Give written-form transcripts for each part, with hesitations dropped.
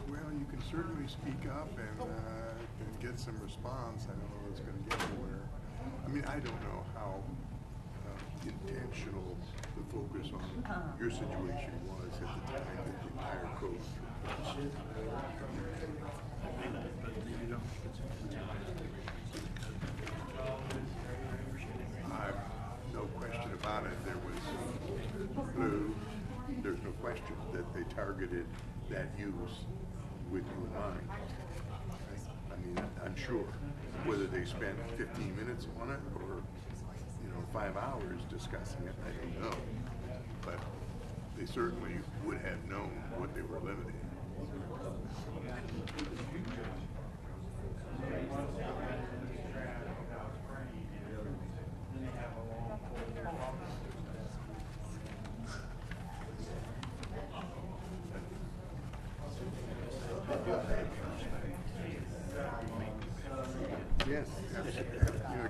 Well, you can certainly speak up and get some response. I don't know if it's going to get anywhere. I mean, I don't know how intentional the focus on your situation was at the time that the entire code was proposed. No question about it. There was there's no question that they targeted that use with you in mind. I mean, I'm sure. Whether they spent 15 minutes on it or 5 hours discussing it, I don't know. But they certainly would have known what they were limiting. Yes,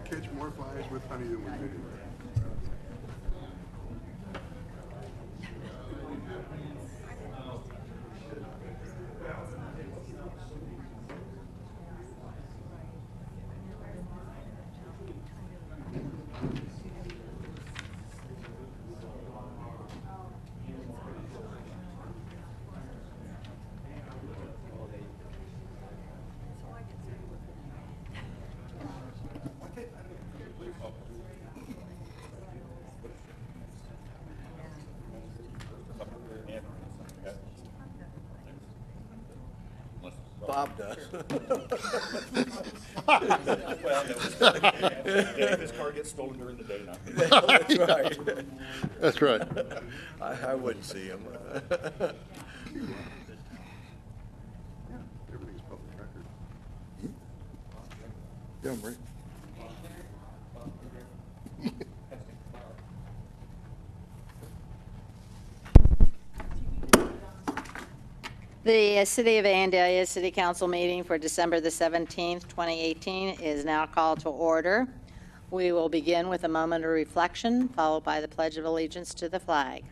catch more flies with honey than with vinegar. Bob does. Well, his car gets stolen during the day now. That's right. That's right. I wouldn't see him. Everything's public record. Yeah, right. The City of Vandalia City Council meeting for December the 17th, 2018 is now called to order. We will begin with a moment of reflection, followed by the Pledge of Allegiance to the flag.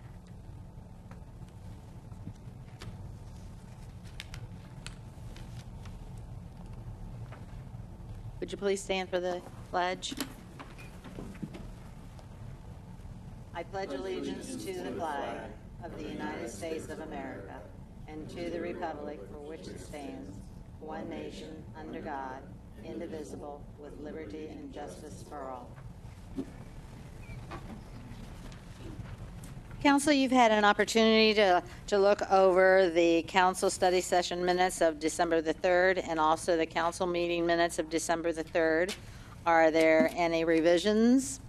Would you please stand for the pledge? I pledge allegiance to the flag of the United States of America and to the republic for which it stands, one nation, under God, indivisible, with liberty and justice for all. Council, you've had an opportunity to look over the council study session minutes of December the 3rd and also the council meeting minutes of December the 3rd. Are there any revisions?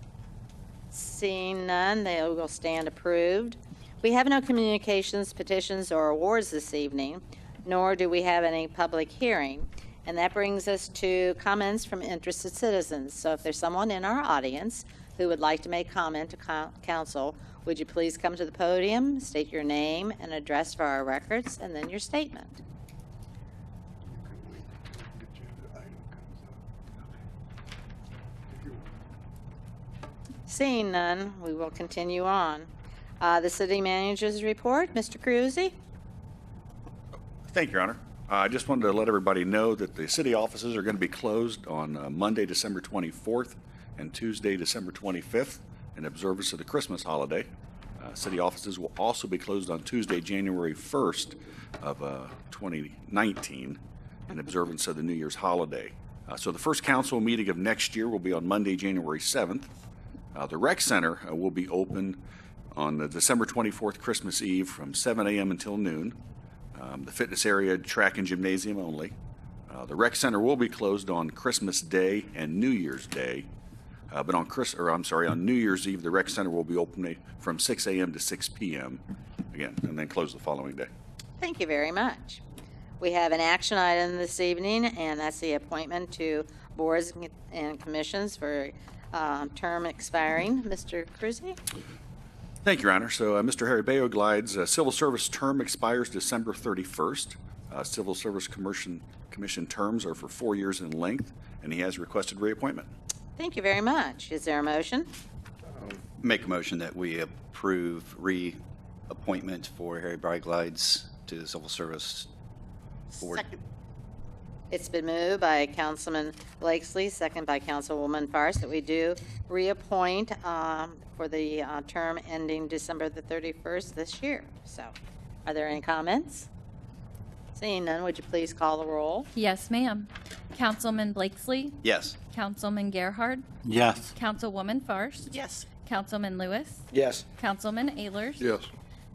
Seeing none, they will stand approved. We have no communications, petitions, or awards this evening, nor do we have any public hearing. And that brings us to comments from interested citizens. So if there's someone in our audience who would like to make comment to council, would you please come to the podium, state your name and address for our records, and then your statement. Seeing none, we will continue on. The city manager's report, Mr. Cruzy. Thank you, Your Honor. I just wanted to let everybody know that the city offices are going to be closed on Monday, December 24th and Tuesday, December 25th in observance of the Christmas holiday. City offices will also be closed on Tuesday, January 1st of 2019 in observance of the New Year's holiday. So the first council meeting of next year will be on Monday, January 7th. The rec center will be open on the December 24th, Christmas Eve, from 7 a.m. until noon. The fitness area, track and gymnasium only. The rec center will be closed on Christmas Day and New Year's Day, but on New Year's Eve, the rec center will be open from 6 a.m. to 6 p.m. again, and then close the following day. Thank you very much. We have an action item this evening, and that's the appointment to boards and commissions for term expiring. Mr. Cruzy? Thank you, Your Honor. So Mr. Harry Bayoglide's civil service term expires December 31st. Civil Service Commission terms are for 4 years in length, and he has requested reappointment. Thank you very much. Is there a motion? Make a motion that we approve reappointment for Harry Bayoglides to the Civil Service Board. Second. It's been moved by Councilman Blakesley, second by Councilwoman Farce, that we do reappoint for the term ending December the 31st this year. So, are there any comments? Seeing none, would you please call the roll? Yes, ma'am. Councilman Blakesley, Yes. Councilman Gerhard, Yes. Councilwoman Farce, Yes. Councilman Lewis, Yes. Councilman Ehlers, Yes.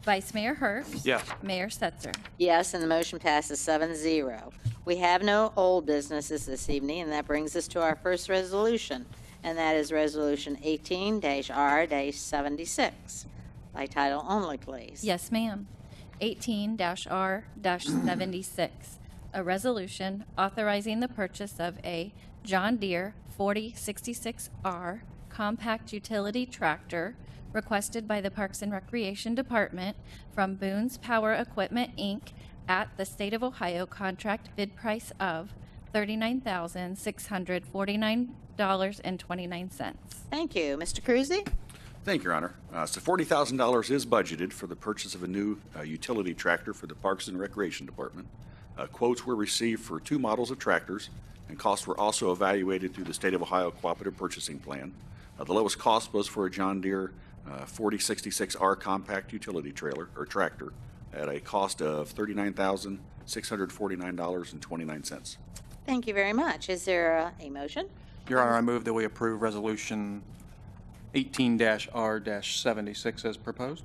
Vice Mayor Herbst, Yes. Mayor Setzer. Yes, and the motion passes 7-0. We have no old businesses this evening, and that brings us to our first resolution, and that is Resolution 18-R-76. By title only, please. Yes, ma'am. 18-R-76, a resolution authorizing the purchase of a John Deere 4066R compact utility tractor requested by the Parks and Recreation Department from Boone's Power Equipment, Inc. at the State of Ohio contract bid price of $39,649.29. Thank you. Mr. Cruzy? Thank you, Your Honor. So $40,000 is budgeted for the purchase of a new utility tractor for the Parks and Recreation Department. Quotes were received for 2 models of tractors, and costs were also evaluated through the State of Ohio Cooperative Purchasing Plan. The lowest cost was for a John Deere 4066R compact utility trailer or tractor at a cost of $39,649.29. Thank you very much. Is there a motion? Your Honor, I move that we approve Resolution 18-R-76 as proposed.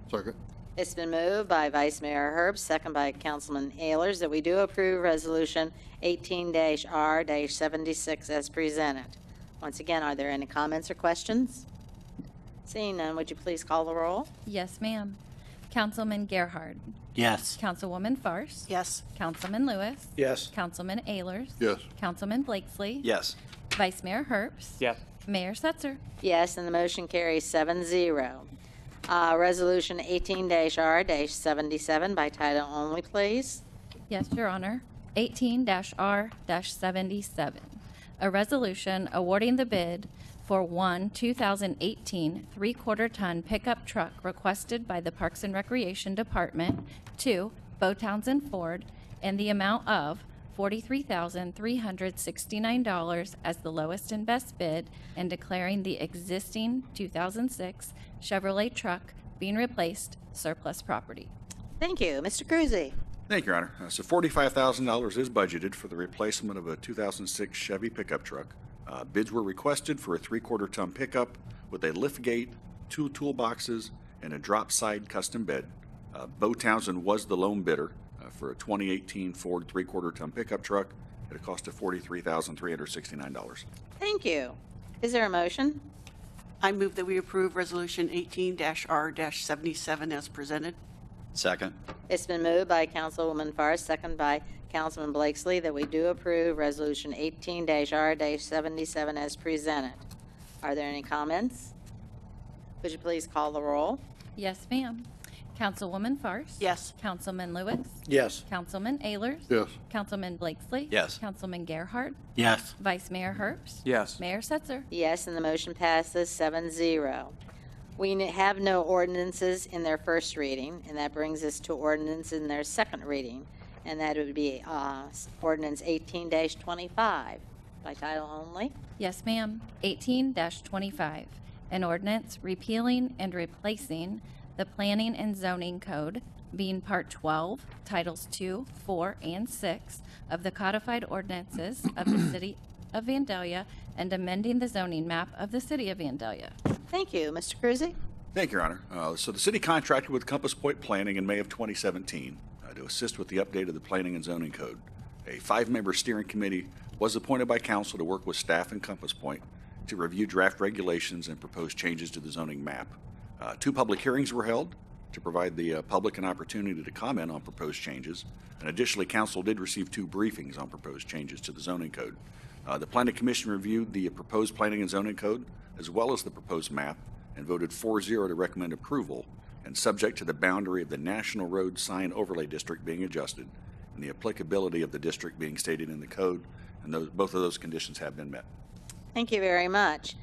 Second. It's been moved by Vice Mayor Herbst, second by Councilman Ehlers, that we do approve Resolution 18-R-76 as presented. Once again, are there any comments or questions? Seeing none, would you please call the roll? Yes, ma'am. Councilman Gerhard, Yes. Councilwoman Farce, Yes. Councilman Lewis, Yes. Councilman Ehlers, Yes. Councilman Blakesley, Yes. Vice Mayor Herbst, Yes. Mayor Setzer. Yes, and the motion carries 7-0. Resolution 18-R-77 by title only, please. Yes, Your Honor. 18-R-77, a resolution awarding the bid for one 2018 3/4-ton pickup truck requested by the Parks and Recreation Department to Bo Townsend Ford in the amount of $43,369 as the lowest and best bid, and declaring the existing 2006 Chevrolet truck being replaced surplus property. Thank you. Mr. Cruzy? Thank you, Your Honor. So $45,000 is budgeted for the replacement of a 2006 Chevy pickup truck. Bids were requested for a 3/4-ton pickup with a lift gate, 2 toolboxes, and a drop side custom bed. Bo Townsend was the lone bidder for a 2018 Ford 3/4-ton pickup truck at a cost of $43,369. Thank you. Is there a motion? I move that we approve Resolution 18-R-77 as presented. Second. It's been moved by Councilwoman Farr, second by Councilman Blakesley, that we do approve Resolution 18-R-77 as presented. Are there any comments? Would you please call the roll? Yes, ma'am. Councilwoman Farce? Yes. Councilman Lewis? Yes. Councilman Ehlers? Yes. Councilman Blakesley? Yes. Councilman Gerhard? Yes. Vice Mayor Herbst? Yes. Mayor Setzer? Yes, and the motion passes 7-0. We have no ordinances in their first reading, and that brings us to ordinance in their second reading, and that would be ordinance 18-25 by title only. Yes, ma'am. 18-25, an ordinance repealing and replacing the Planning and Zoning Code, being Part 12, Titles 2, 4, and 6 of the codified ordinances of the City of Vandalia, and amending the zoning map of the City of Vandalia. Thank you. Mr. Cruzy? Thank you, Your Honor. So the city contracted with Compass Point Planning in May of 2017 to assist with the update of the Planning and Zoning Code. A 5-member steering committee was appointed by council to work with staff and Compass Point to review draft regulations and propose changes to the zoning map. 2 public hearings were held to provide the public an opportunity to comment on proposed changes. And additionally, council did receive 2 briefings on proposed changes to the zoning code. The Planning Commission reviewed the proposed planning and zoning code as well as the proposed map and voted 4-0 to recommend approval, and subject to the boundary of the National Road Sign Overlay District being adjusted and the applicability of the district being stated in the code, and both of those conditions have been met. Thank you very much.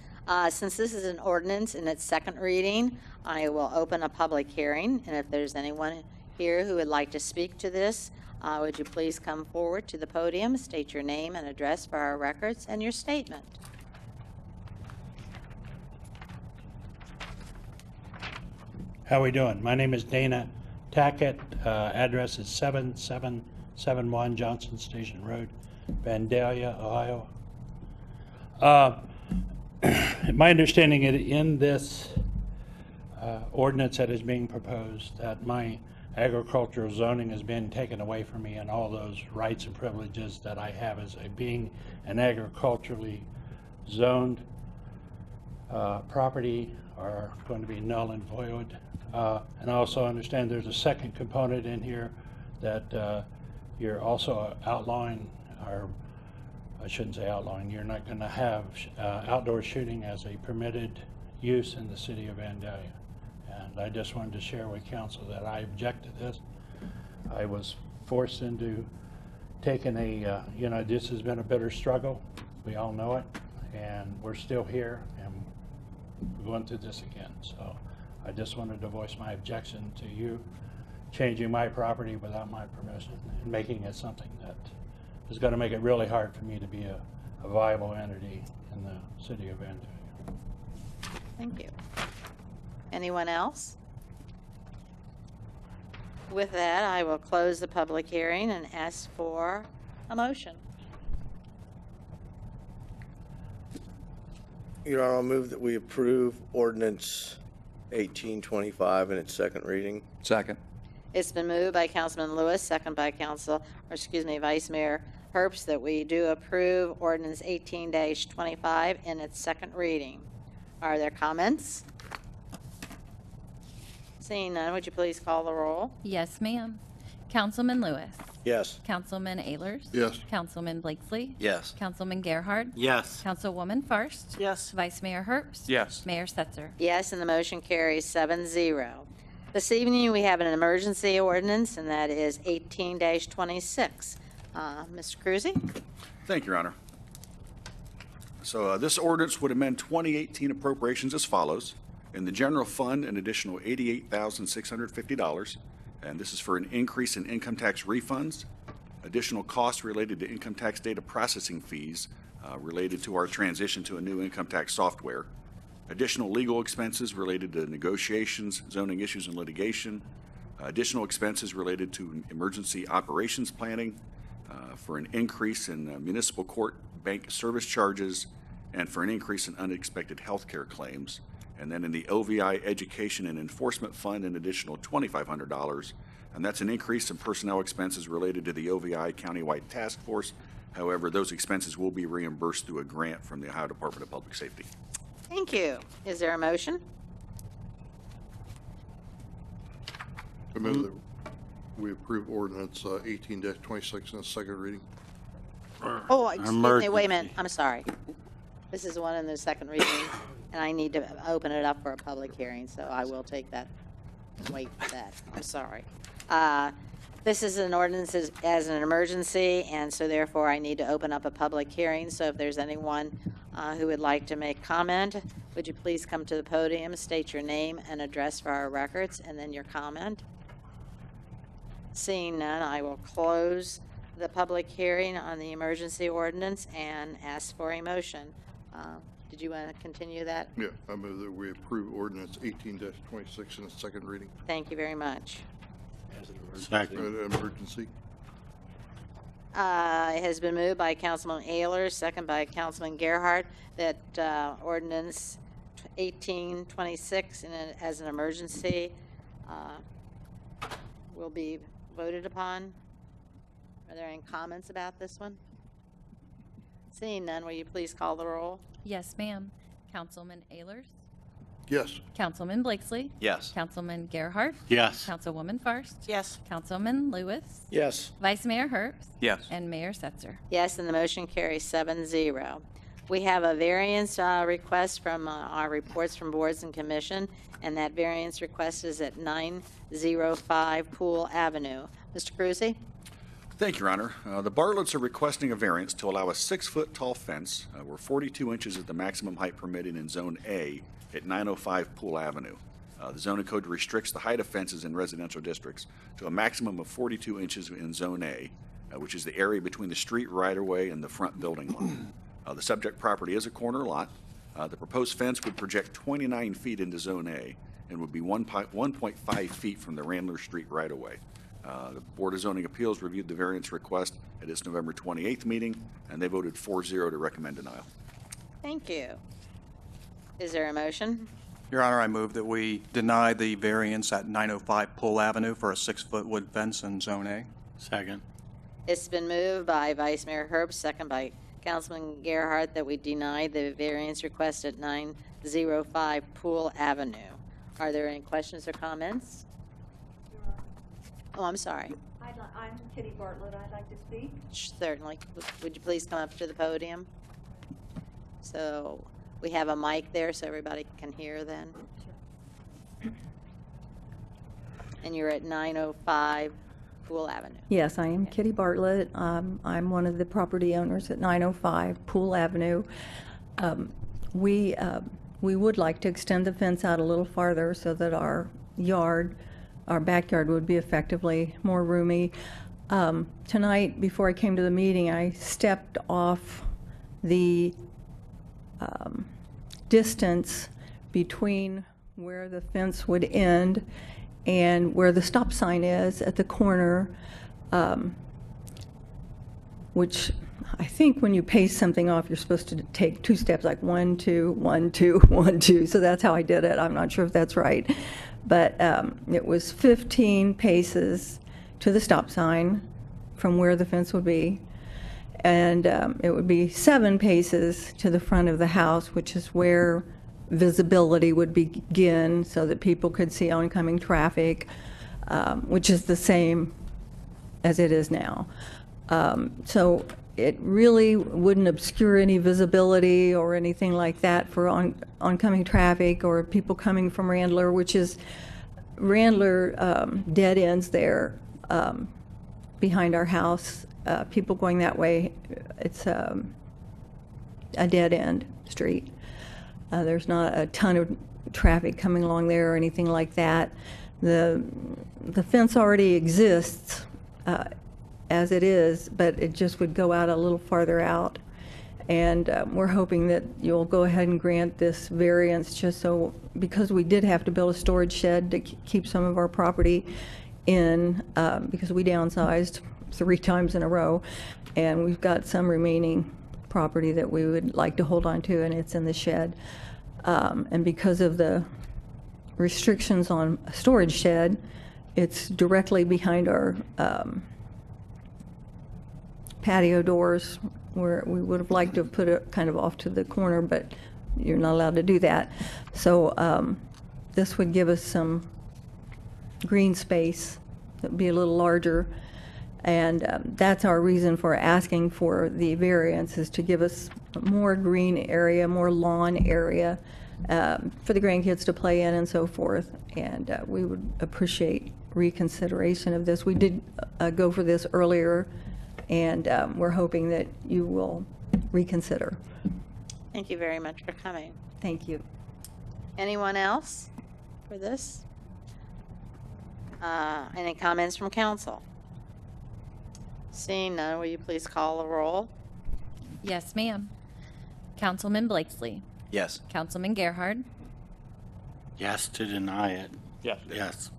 Since this is an ordinance in its second reading, I will open a public hearing, and if there's anyone here who would like to speak to this, would you please come forward to the podium, state your name and address for our records, and your statement. How we doing? My name is Dana Tackett. Address is 7771 Johnson Station Road, Vandalia, Ohio. My understanding in this ordinance that is being proposed, that my agricultural zoning has been taken away from me, and all those rights and privileges that I have as being an agriculturally zoned property are going to be null and void. And I also understand there's a second component in here that you're also outlawing, or I shouldn't say outlawing, you're not going to have outdoor shooting as a permitted use in the city of Vandalia. And I just wanted to share with council that I object to this. I was forced into taking a, this has been a bitter struggle. We all know it. And we're still here, and we're going through this again. So I just wanted to voice my objection to you changing my property without my permission and making it something that is going to make it really hard for me to be a viable entity in the city of Vandalia. Thank you. Anyone else? With that, I will close the public hearing and ask for a motion. Your Honor, I'll move that we approve ordinance 1825 in its second reading. Second. It's been moved by Councilman Lewis, second by Vice Mayor Herbst, that we do approve ordinance 18-25 in its second reading. Are there comments? Seeing none, would you please call the roll? Yes, ma'am. Councilman Lewis. Yes. Councilman Ehlers. Yes. Councilman Blakesley. Yes. Councilman Gerhard. Yes. Councilwoman Farst. Yes. Vice Mayor Herbst. Yes. Mayor Setzer. Yes, and the motion carries 7-0. This evening, we have an emergency ordinance, and that is 18-26. Mr. Cruzy? Thank you, Your Honor. So this ordinance would amend 2018 appropriations as follows. In the general fund, an additional $88,650, and this is for an increase in income tax refunds, additional costs related to income tax data processing fees related to our transition to a new income tax software, additional legal expenses related to negotiations, zoning issues, and litigation, additional expenses related to emergency operations planning, for an increase in municipal court bank service charges, and for an increase in unexpected health care claims. And then in the OVI Education and Enforcement Fund, an additional $2,500, and that's an increase in personnel expenses related to the OVI Countywide Task Force. However, those expenses will be reimbursed through a grant from the Ohio Department of Public Safety. Thank you. Is there a motion? I move that we approve ordinance 18-26 in its second reading. Oh, excuse me, wait a minute. I'm sorry. This is one in the second reading, and I need to open it up for a public hearing, so I will take that, wait for that. I'm sorry. This is an ordinance as an emergency, and so therefore I need to open up a public hearing. So if there's anyone who would like to make comment, would you please come to the podium, state your name and address for our records, and then your comment. Seeing none, I will close the public hearing on the emergency ordinance and ask for a motion. Did you want to continue that? Yeah, I move that we approve ordinance 18-26 in its second reading. Thank you very much. Emergency. It has been moved by Councilman Ehlers, second by Councilman Gerhard, that ordinance 1826 as an emergency will be voted upon. Are there any comments about this one? Seeing none, will you please call the roll? Yes, ma'am. Councilman Ayers, Yes. Councilman Blakesley, Yes. Councilman Gerhardt, Yes. Councilwoman Farst, Yes. Councilman Lewis, Yes. Vice Mayor Herbst, Yes. and Mayor Setzer. Yes, and the motion carries 7-0. We have a variance request from our reports from boards and commission, and that variance request is at 905 Pool Avenue. Mr. Cruzy? Thank you, Your Honor. The Bartletts are requesting a variance to allow a 6-foot tall fence where 42 inches is the maximum height permitted in Zone A at 905 Pool Avenue. The zoning code restricts the height of fences in residential districts to a maximum of 42 inches in Zone A, which is the area between the street right-of-way and the front building line. The subject property is a corner lot. The proposed fence would project 29 feet into Zone A and would be 1.5 feet from the Randler Street right-of-way. The Board of Zoning Appeals reviewed the variance request at its November 28th meeting, and they voted 4-0 to recommend denial. Thank you. Is there a motion? Your Honor, I move that we deny the variance at 905 Pool Avenue for a 6-foot wood fence in Zone A. Second. It's been moved by Vice Mayor Herbst, second by Councilman Gerhardt, that we deny the variance request at 905 Pool Avenue. Are there any questions or comments? Oh, I'm sorry. I'm Kitty Bartlett. I'd like to speak. Certainly. Would you please come up to the podium? So we have a mic there so everybody can hear then. And you're at 905 Pool Avenue. Yes, I am Kitty Bartlett. I'm one of the property owners at 905 Pool Avenue. We would like to extend the fence out a little farther so that our backyard would be effectively more roomy. Tonight, before I came to the meeting, I stepped off the distance between where the fence would end and where the stop sign is at the corner, which I think when you pace something off, you're supposed to take 2 steps, like 1, 2, 1, 2, 1, 2. So that's how I did it. I'm not sure if that's right. But it was 15 paces to the stop sign from where the fence would be. And it would be 7 paces to the front of the house, which is where visibility would begin so that people could see oncoming traffic, which is the same as it is now. So it really wouldn't obscure any visibility or anything like that for oncoming traffic or people coming from Randler, which is Randler dead ends there behind our house. People going that way, it's a dead end street. There's not a ton of traffic coming along there or anything like that. The fence already exists as it is, but it just would go out a little farther out. And we're hoping that you'll go ahead and grant this variance just so, because we did have to build a storage shed to keep some of our property in, because we downsized 3 times in a row, and we've got some remaining property that we would like to hold on to, and it's in the shed. And because of the restrictions on a storage shed, it's directly behind our patio doors, where we would have liked to have put it kind of off to the corner, but you're not allowed to do that. So this would give us some green space that would be a little larger. And that's our reason for asking for the variance, is to give us more green area, more lawn area for the grandkids to play in and so forth. And we would appreciate reconsideration of this. We did go for this earlier, and we're hoping that you will reconsider. Thank you very much for coming. Thank you. Anyone else for this? Any comments from council? Seeing none, will you please call the roll? Yes, ma'am. Councilman Blakesley, Yes. Councilman Gerhardt, Yes to deny it. Yes. Yes.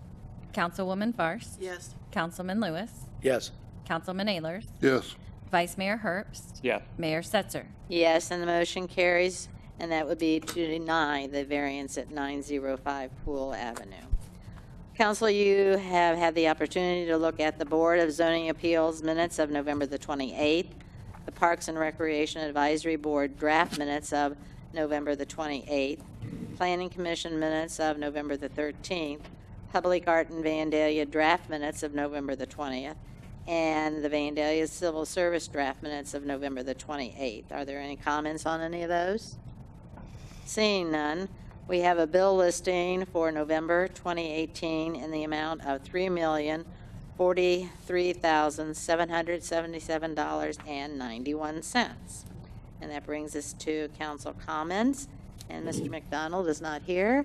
Councilwoman Farst, Yes. Councilman Lewis, Yes. Councilman Ayers, Yes. Vice Mayor Herbst, Yes. Mayor Setzer. Yes, and the motion carries, and that would be to deny the variance at 905 Pool Avenue. Council, you have had the opportunity to look at the Board of Zoning Appeals minutes of November the 28th, the Parks and Recreation Advisory Board draft minutes of November the 28th, Planning Commission minutes of November the 13th, Public Art in Vandalia draft minutes of November the 20th, and the Vandalia Civil Service draft minutes of November the 28th. Are there any comments on any of those? Seeing none, we have a bill listing for November 2018 in the amount of $3,043,777.91. And that brings us to council comments. And Mr. McDonald is not here.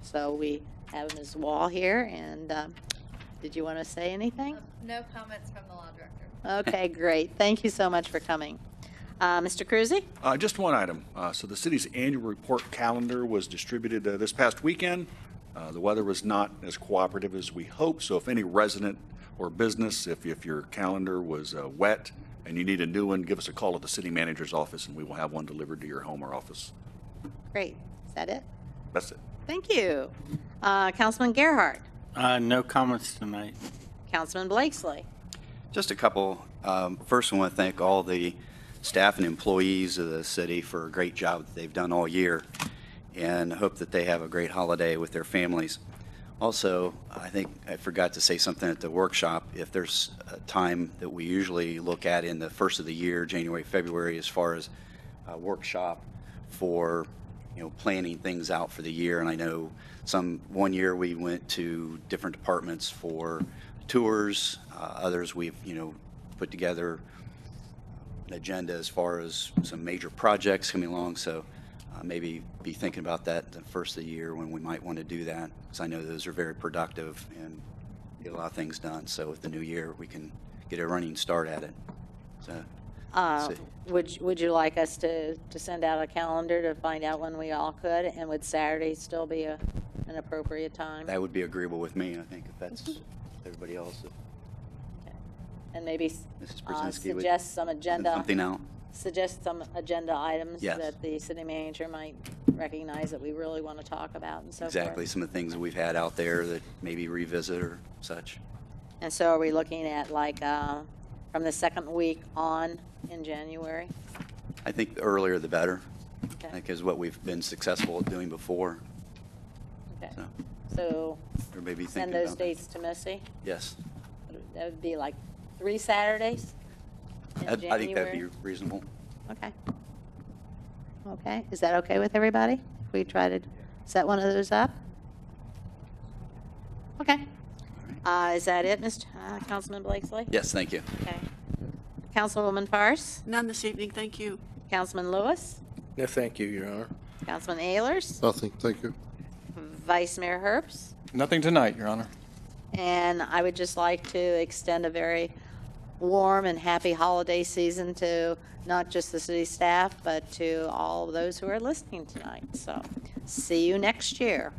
So we have Ms. Wall here. And did you want to say anything? No comments from the law director. Okay, great. Thank you so much for coming. Mr. Cruzy? Just one item. So the city's annual report calendar was distributed this past weekend. The weather was not as cooperative as we hoped, so if any resident or business, if your calendar was wet and you need a new one, give us a call at the city manager's office and we will have one delivered to your home or office. Great. Is that it? That's it. Thank you. Councilman Gerhardt? No comments tonight. Councilman Blakesley? Just a couple. First, I want to thank all the staff and employees of the city for a great job that they've done all year, and hope that they have a great holiday with their families. Also, I think I forgot to say something at the workshop. If there's a time that we usually look at in the first of the year, January, February, as far as a workshop for, planning things out for the year. And I know one year we went to different departments for tours. Others we've, put together an agenda as far as some major projects coming along. So maybe be thinking about that the first of the year when we might want to do that, because I know those are very productive and get a lot of things done. So with the new year, we can get a running start at it. So, Would you like us to send out a calendar to find out when we all could? And would Saturday still be an appropriate time? that would be agreeable with me, I think, if that's everybody else. And maybe Mrs. Brzezinski would suggest some send agenda. something out. Suggest some agenda items Yes. that the city manager might recognize that we really want to talk about and so Exactly, forth. some of the things that we've had out there that maybe revisit or such. And so are we looking at from the second week on in January? I think the earlier the better, Okay. I think is what we've been successful at doing before. Okay. So, So or maybe send thinking those about that. dates to Missy? Yes, That would be like 3 Saturdays in I think that'd be January? reasonable. Okay. Okay, is that okay with everybody? If we try to set one of those up? Okay. Is that it, Councilman Blakesley? Yes, thank you. Okay. Councilwoman Farce? None this evening, thank you. Councilman Lewis? No, thank you, Your Honor. Councilman Ayers? Nothing, thank you. Vice Mayor Herbst? Nothing tonight, Your Honor. And I would just like to extend a very warm and happy holiday season to not just the city staff, but to all those who are listening tonight. So, see you next year.